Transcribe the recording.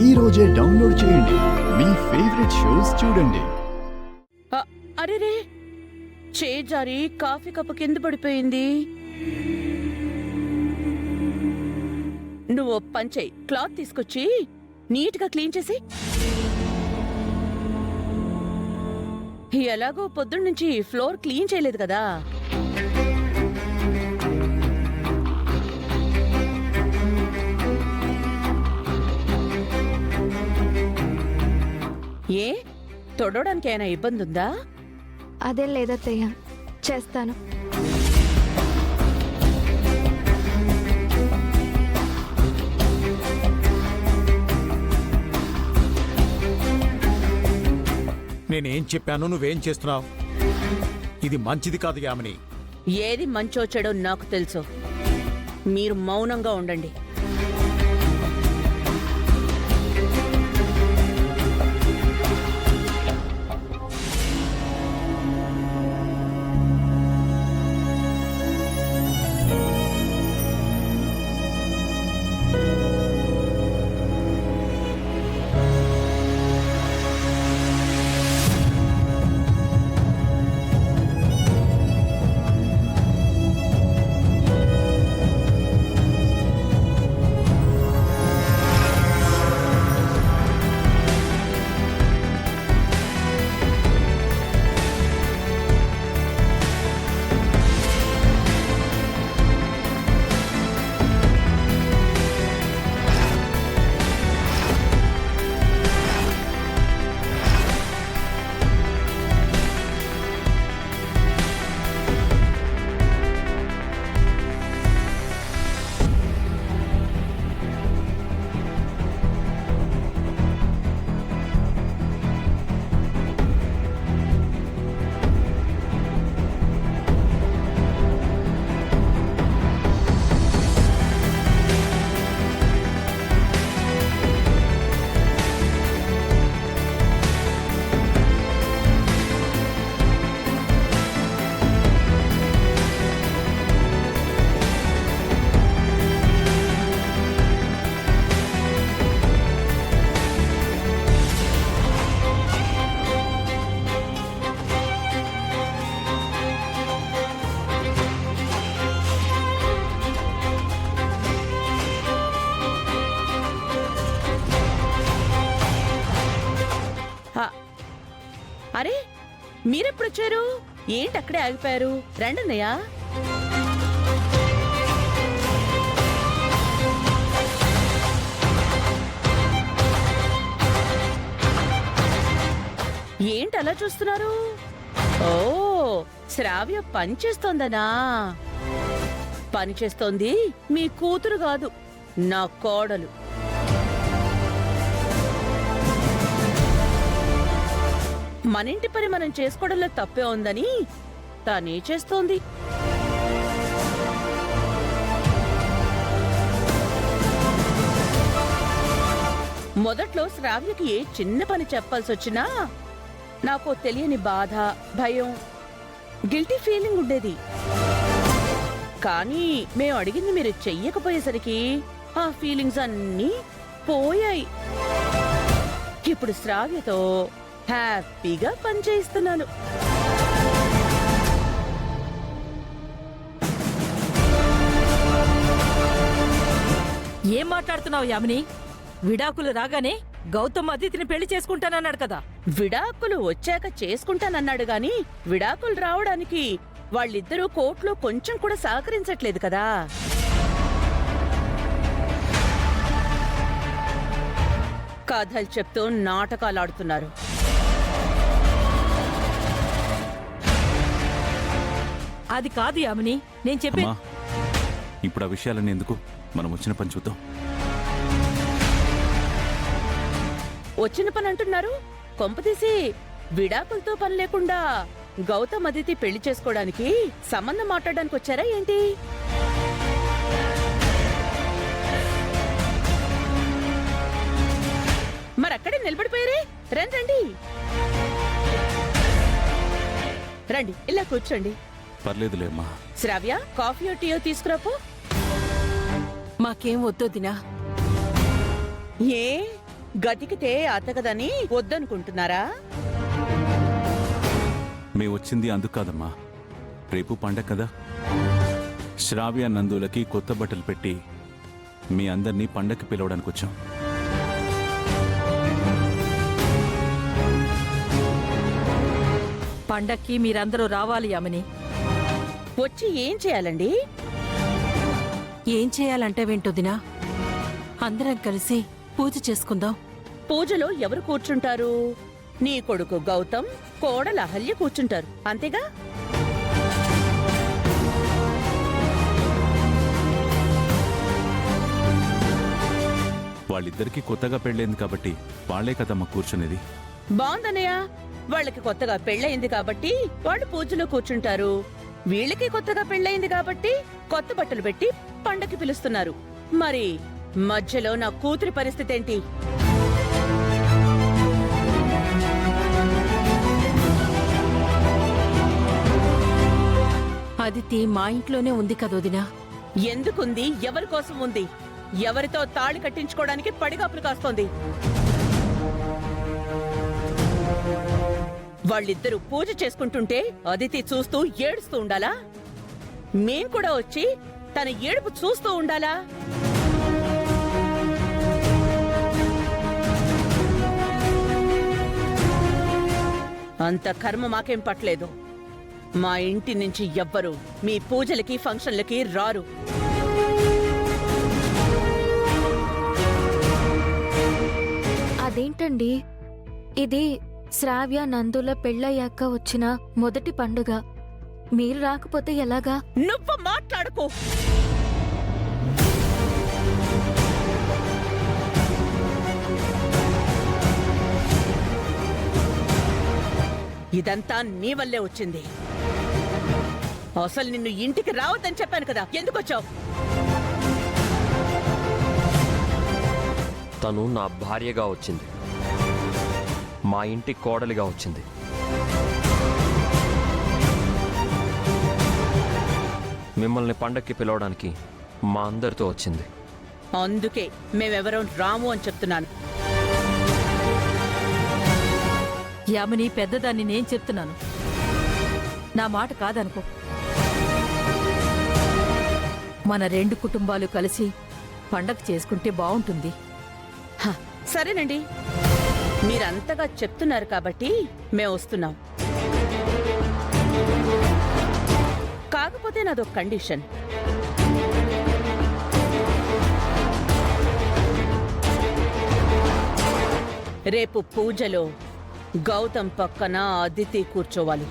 ఈ రోజే డౌన్లోడ్ చేయండి. మీ ఫేవరెట్ షోస్ చూడండి. అరే రే, చేజారి కాఫీ కప్పు కింద పడిపోయింది. నువ్వు పంచేయి, క్లాత్ తీసుకొచ్చి నీట్గా క్లీన్ చేసి. ఎలాగో పొద్దున్నుంచి ఫ్లోర్ క్లీన్ చేయలేదు కదా. ఏ తొడవడానికి ఏమైనా ఇబ్బంది ఉందా? అదేం లేదత్తయ్య, చేస్తాను. నేనేం చెప్పాను, నువ్వేం చేస్తున్నావు? ఇది మంచిది కాదు యామిని. ఏది మంచో చెడో నాకు తెలుసు. మీరు మౌనంగా ఉండండి. అరే, మీరెప్పుడొచ్చారు? ఏంటి అక్కడే ఆగిపోయారు? రండన్నయ్యా. ఏంటి అలా చూస్తున్నారు? ఓ, శ్రావ్య పని చేస్తోందనా? పని చేస్తోంది మీ కూతురు కాదు, నా కోడలు. మనింటి పని మనం చేసుకోవడంలో తప్పే ఉందని తానే చేస్తోంది. మొదట్లో శ్రావ్యకి ఏ చిన్న పని చెప్పాల్సి వచ్చినా నాకు తెలియని బాధ, భయం, గిల్టీ ఫీలింగ్ ఉండేది. కానీ మేము అడిగింది మీరు చెయ్యకపోయేసరికి ఆ ఫీలింగ్స్ అన్నీ పోయాయి. ఇప్పుడు శ్రావ్యతో హ్యాపీగా పని చేయిస్తున్నాను. ఏం మాట్లాడుతున్నావు యామిని? విడాకులు రాగానే గౌతమ్ అదితిని పెళ్లి చేసుకుంటానన్నాడు కదా. విడాకులు వచ్చాక చేసుకుంటానన్నాడు గాని విడాకులు రావడానికి వాళ్ళిద్దరూ కోర్టులో కొంచెం కూడా సహకరించట్లేదు కదా. కథలు చెప్తూ నాటకాలు ఆడుతున్నారు. అది కాదు యామిని, నేను చెప్పే. ఇప్పుడు ఆ విషయాలన్నీ ఎందుకు? మనం వచ్చిన పని చూద్దాం. వచ్చిన పని అంటున్నారు? కొంపతీసి విడాకులతో పని లేకుండా గౌతమ్ అదితి పెళ్లి చేసుకోవడానికి సంబంధం మాట్లాడడానికి వచ్చారా ఏంటి? మరక్కడే నిలబడిపోయారే. రండి రండి, ఇలా కూర్చోండి. పర్లేదులే అమ్మా. శ్రావ్య, కాఫీయో టీయో తీసుకురాపో. మాకేం వద్దొద్దినా. ఏ గతికితే అతకదని వద్దనుకుంటున్నారా? మేము వచ్చింది అందుకు కాదమ్మా. రేపు పండగ కదా, శ్రావ్య నందులకి కొత్త బట్టలు పెట్టి మీ అందరినీ పండగకి పిలవడానికి వచ్చాం. పండక్కి మీరందరూ రావాలి యామిని. వచ్చి ఏం చేయాలండి? ఏం చేయాలంటే వింటొదినా, అందరం కలిసి పూజ చేసుకుందాం. పూజలో ఎవరు కూర్చుంటారు? నీ కొడుకు గౌతమ్, కోడలు అహల్య కూర్చుంటారు, అంతేగా? వాళ్ళిద్దరికీ కొత్తగా పెళ్ళైంది కాబట్టి వాళ్లే కదమ్మా కూర్చునేది. బాగుందన్నయ్య. వాళ్ళకి కొత్తగా పెళ్ళయింది కాబట్టి వాళ్ళు పూజలో కూర్చుంటారు. వీళ్ళకి కొత్తగా పెళ్ళయింది కాబట్టి కొత్త బట్టలు పెట్టి పండక్కి పిలుస్తున్నారు. మరి మధ్యలో నా కూతురి పరిస్థితి ఏంటి? అదితి మా ఇంట్లోనే ఉంది కదోదినా. ఎందుకుంది? ఎవరి కోసం ఉంది? ఎవరితో తాళి కట్టించుకోవడానికి పడిగాపులు కాస్తోంది? వాళ్ళిద్దరూ పూజ చేసుకుంటుంటే అదితి చూస్తూ ఏడుస్తూ ఉండాలా? మేం కూడా వచ్చి తన ఏడుపు చూస్తూ ఉండాలా? అంత కర్మ మాకేం పట్టలేదు. మా ఇంటి నుంచి ఎవ్వరు మీ పూజలకి ఫంక్షన్లకి రారు. అదేంటండి, ఇది శ్రావ్య నందుల పెళ్ళయ్యాక వచ్చిన మొదటి పండుగ. మీరు రాకపోతే ఎలాగా? నువ్వు మాట్లాడుకో. ఇదంతా నీ వల్లే వచ్చింది. అసలు నిన్ను ఇంటికి రావద్దని చెప్పాను కదా, ఎందుకు వచ్చావు? తను నా భార్యగా వచ్చింది, మా ఇంటి కోడలిగా వచ్చింది. మిమ్మల్ని పండక్కి పిలవడానికి మా అందరితో వచ్చింది. అందుకే మేమెవరం రాము అని చెప్తున్నాను. యామిని పెద్దదాన్ని నేను చెప్తున్నాను, నా మాట కాదనుకో. మన రెండు కుటుంబాలు కలిసి పండగ చేసుకుంటే బావుంటుంది. హ, సరేనండి, మీరంతగా చెప్తున్నారు కాబట్టి మేము వస్తున్నాం. కాకపోతే నాదొక కండిషన్. రేపు పూజలో గౌతమ్ పక్కన అదితి కూర్చోవాలి.